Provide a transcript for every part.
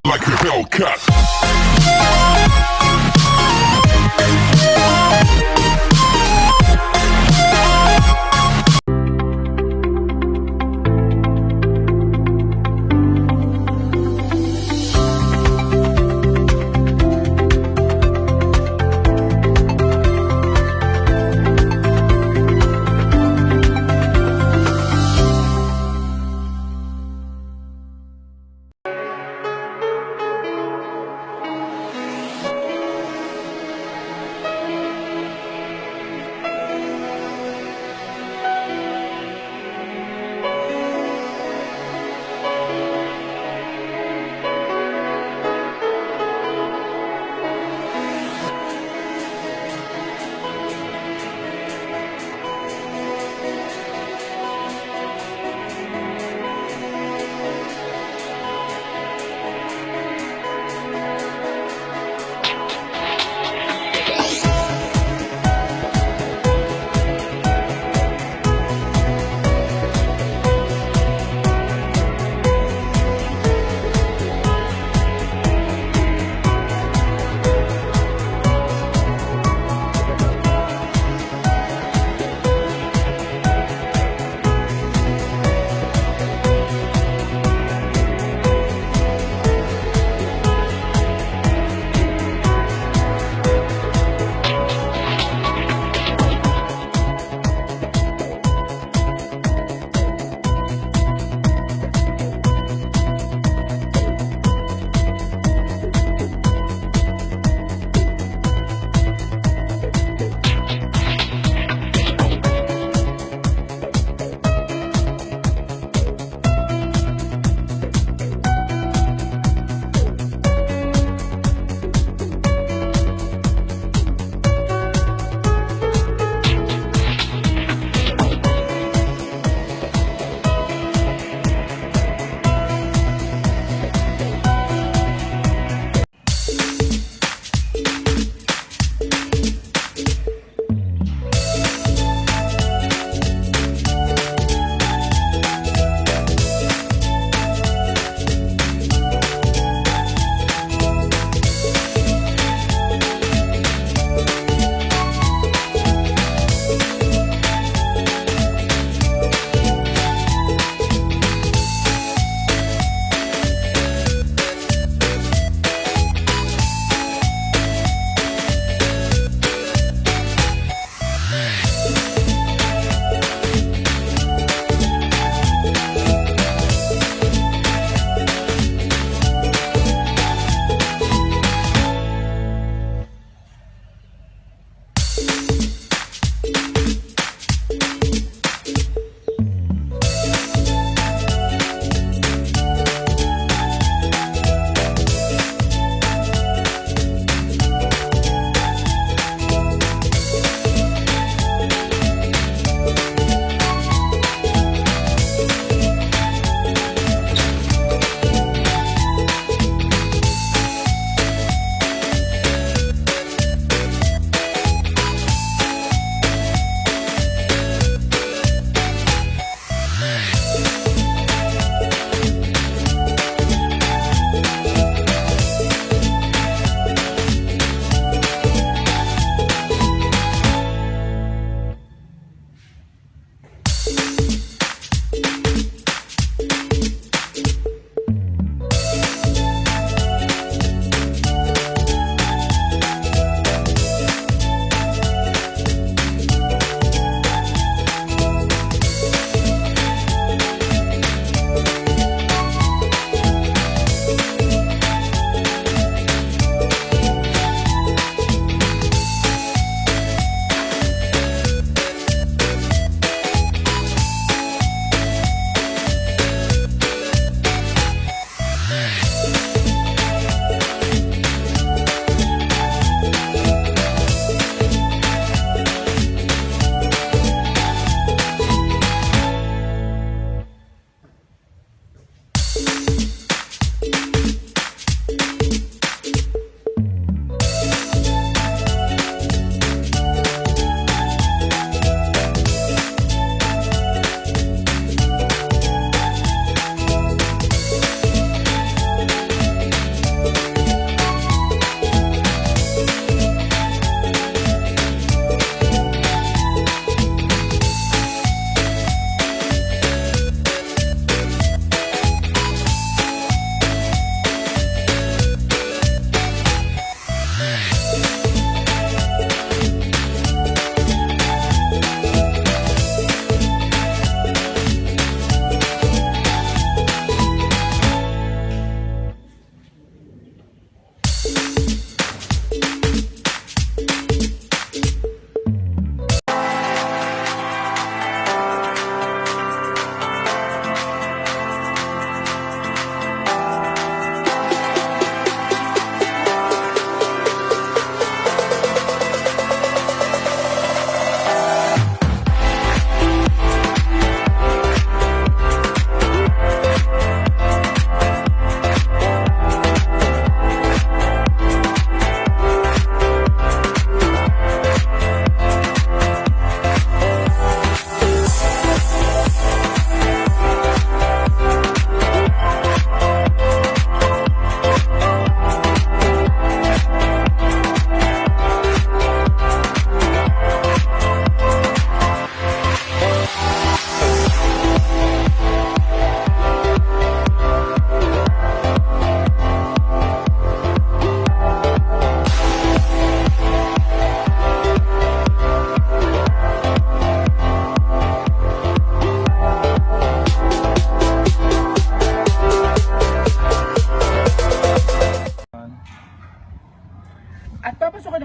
like a Hellcat.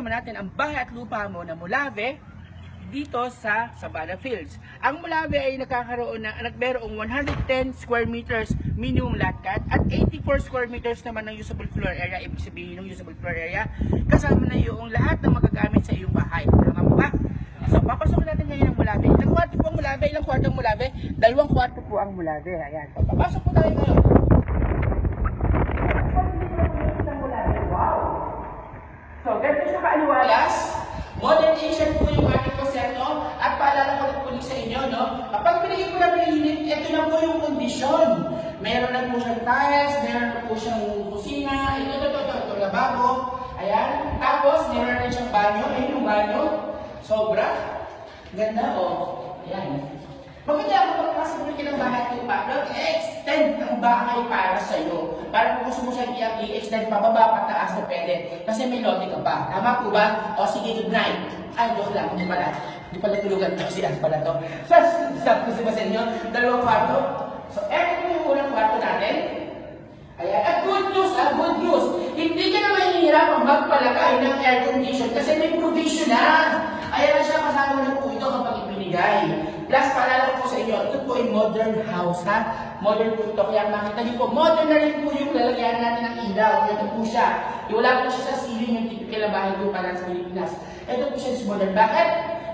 naman natin ang bahay at lupa mo na Molave dito sa Sabana Fields. Ang Molave ay nagkaroong 110 square meters minimum lot cut at 84 square meters naman ng usable floor area. Ibig sabihin ng usable floor area, kasama na yung lahat ng magagamit sa iyong bahay. Tama po ba? So, papasok natin ngayon ang Molave. Ilang kwarto po ang Molave? Ilang kwarto ang Molave? 2 kwarto po ang Molave. Ayan. So, papasok po tayo ngayon. Wow! So, ganito siya kaaliwalas. Modern Asian po yung ating konsepto at paalala ko rin po sa inyo, no? Kapag pinigay ko na pinigilin, ito na po yung kondisyon. Meron na po siyang tiles, meron na po siyang kusina, ito, lababo. Ayan. Tapos, meron na siyang banyo. Ayun yung banyo. Sobra. Ganda, oh. Ayan. Maganda ako pagpasok ng bahay at lupa, extend ang bahay para sa iyo. Para kung gusto mo siya i-extend pababa, pataas na pwede. Kasi may lote ka pa. Tama po ba? O sige, good night. Ay, joke lang. Hindi pala tulugan to. Siyan pala to. So, sabi ko sa inyo, 2 kwarto. So, eto po yung unang kwarto natin. Ayan. At good news. Hindi ka na mahihirap ang magpalagay ng air condition kasi may provision na. Ayan na siya, kasama na po ito kapag ipinigay. Plus, paalala ko sa inyo, ito po ay modern house, ha? Modern po ito. Kaya makita niyo po, modern na rin po yung lalagyan natin ng ilaw. Ito po siya. Wala po siya sa ceiling yung typical na bahay po para sa Pilipinas. Ito po siya is modern. Bakit?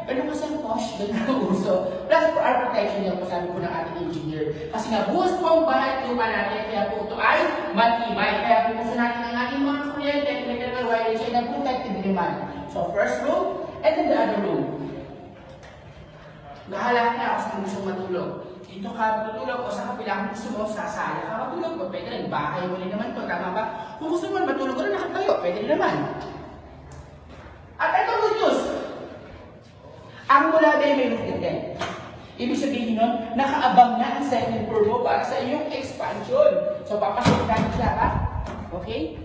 Pero kasi ang posh, doon ang uso. Plus, for our protection yan po, sabi po ng ating engineer. Kasi nga, buhos po ang bahay at lupa natin. Kaya po ito ay matibay. Kaya po gusto natin ang ating mga kuryente, electrical wiring siya na protected naman. So, first room, and then the other room. Bahala ka na kung saan gusto matulog. Dito ka matulog o sa kapila kung gusto mo, sa sala ka matulog. O pwede rin, bahay mo rin naman ito, tama ba? Kung gusto mo matulog ka rin nakatayo, pwede rin naman. At ito good news. Ang Molave may roof deck. Ibig sabihin nun, nakaabang na ang second floor mo para sa iyong expansion. So, papasok natin siya, ha? Okay?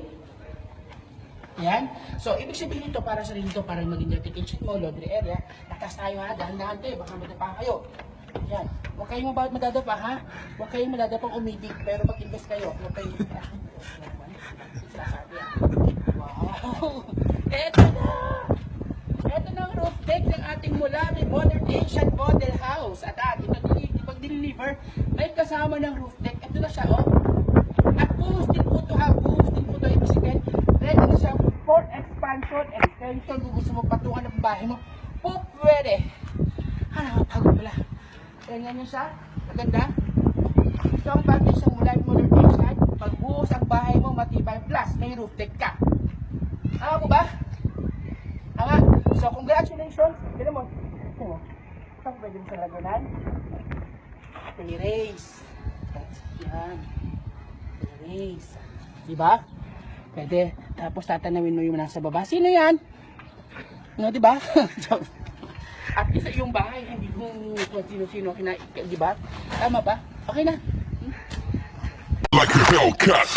Yan. So, ibig sabihin ito para sa rin ito, para maging dirty kitchen mo, laundry area. Natas tayo ha, dahan-dahan tayo, baka madapa kayo. Yan. Huwag kayong madadapa ha. Huwag kayong madadapang umibig, pero mag-invest kayo. Huwag kayong... Wow! Eto na! Eto na ang roof deck ng ating Molave Modern Asian Model House. At ipag-deliver, may kasama ng roof deck. Eto na siya, oh. At buhos din po ito ha, buhos din po ito. Ibig sabihin, ready na siya for expansion, extension. Kung gusto mo patungan ng bahay mo, po pwede. Nakapagod pala. Ganyan siya. Maganda. So, ang bagay siyang Molave Modern Asian. Pagbuhos ang bahay mo, matibay. Plus, may roof deck ka. Tama po ba? Tama. So, congratulations. Gano'n mo. Ito, pwede mo sa lagunan. Terrace. Yan. Terrace. Diba? Pwede. Tapos tatanawin mo yung nasa baba. Sino yan? No, diba? At isa yung bahay, hindi kung sino-sino diba? Tama ba? Okay na. Like a Hellcat.